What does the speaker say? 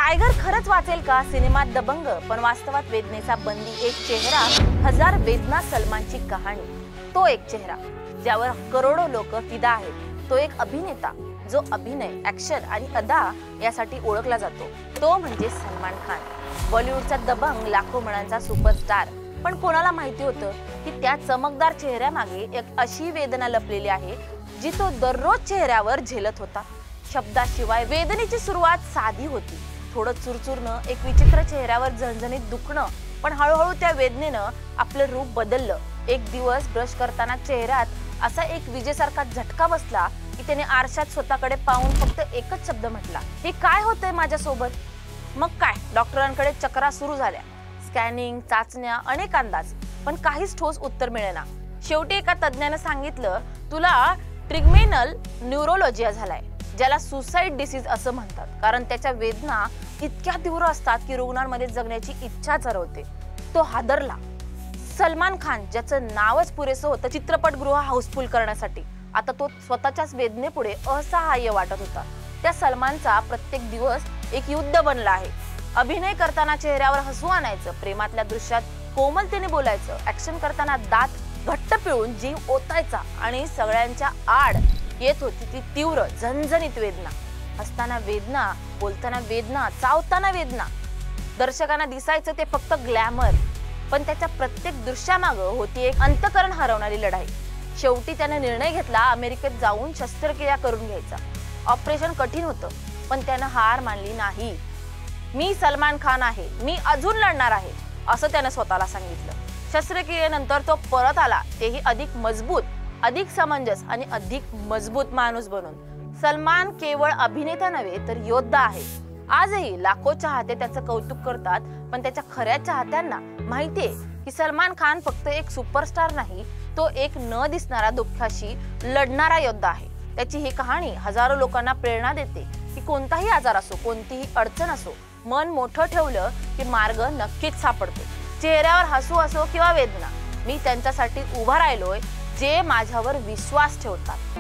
Tiger खरंच वाचेल का? सिनेमात दबंग पण वास्तवात वेदनेचा बंदी, एक चेहरा, हजार वेदना. सलमानची कहाणी. तो एक चेहरा ज्यावर करोडो लोक फिदा आहेत. तो एक अभिनेता जो अभिनय, ऍक्शन आणि अदा यासाठी ओळखला जातो. तो म्हणजे सलमान खान. बॉलिवूडचा दबंग, लाखो मनांचा सुपरस्टार. पण कोणाला माहिती होतं की त्या चमकदार चेहऱ्यामागे एक अशी वेदना लपलेली आहे जी तो दररोज चेहऱ्यावर झेलत होता. शब्दाशिवाय वेदनेची सुरुवात साधी होती. थोडं चुरचुरणं, एक विचित्र चेहऱ्यावर झणझणीत दुखणं. पण हळूहळू त्या वेदनेनं आपलं रूप बदललं. एक दिवस ब्रश करताना चेहऱ्यात असा एक विजेसारखा झटका बसला की त्याने आरशात स्वतःकडे पाहून फक्त एकच शब्द म्हटला, हे काय होतंय माझ्यासोबत? मग काय, डॉक्टरांकडे चक्रा सुरू झाल्या. स्कॅनिंग, चाचण्या, अनेक अंदाज, पण काहीच ठोस उत्तर मिळेना. शेवटी एका तज्ञानं सांगितलं, तुला ट्रिगमेनल न्यूरोलॉजिया झालाय, ज्याला सुसाइड डिसीज असं म्हणतात. कारण त्याच्या वेदना इतक्या तीव्र असतात की रुग्णांमध्ये जगण्याची इच्छाच हरवते. तो हादरला. सलमान खान, ज्याचं नावच पुरेसं होतं चित्रपटगृह हाऊसफुल करण्यासाठी, आता तो स्वतःच्याच वेदनेपुढे असहाय्य वाटत होता. त्या सलमानचा प्रत्येक दिवस एक युद्ध बनला आहे. अभिनय करताना चेहऱ्यावर हसू आणायचं, प्रेमातल्या दृश्यात कोमलतेने बोलायचं, ऍक्शन करताना दात घट्ट पिळून जीव ओतायचा, आणि सगळ्यांच्या आड येत होती ती तीव्र झणझणीत वेदना. हसताना वेदना, बोलताना वेदना, चावताना वेदना. दर्शकांना दिसायचं ते फक्त ग्लॅमर, पण त्याच्या प्रत्येक दृश्यामागं होती एक अंतःकरण हरवणारी लढाई. शेवटी त्याने निर्णय घेतला, अमेरिकेत जाऊन शस्त्रक्रिया करून घ्यायचा. ऑपरेशन कठीण होतं, पण त्यानं हार मानली नाही. मी सलमान खान आहे, मी अजून लढणार आहे, असं त्यानं स्वतःला सांगितलं. शस्त्रक्रियेनंतर तो परत आला, तेही अधिक मजबूत, अधिक समंजस आणि अधिक मजबूत माणूस बनून. सलमान केवळ अभिनेता नव्हे तर योद्धा आहे. आजही लाखो चाहते त्याचं कौतुक करतात, पण त्याच्या खऱ्या चाहत्यांना माहितीये की सलमान खान फक्त एक सुपरस्टार नाही, तो एक न दिसणारा दुःखाशी लढणारा योद्धा आहे. त्याची ही कहाणी हजारो लोकांना प्रेरणा देते की कोणताही आजार असो, कोणतीही अडचण असो, मन मोठं ठेवलं की मार्ग नक्कीच सापडतो. चेहऱ्यावर हसू असो किंवा वेदना, मी त्यांच्यासाठी उभा राहिलोय जे माझ्यावर विश्वास ठेवतात.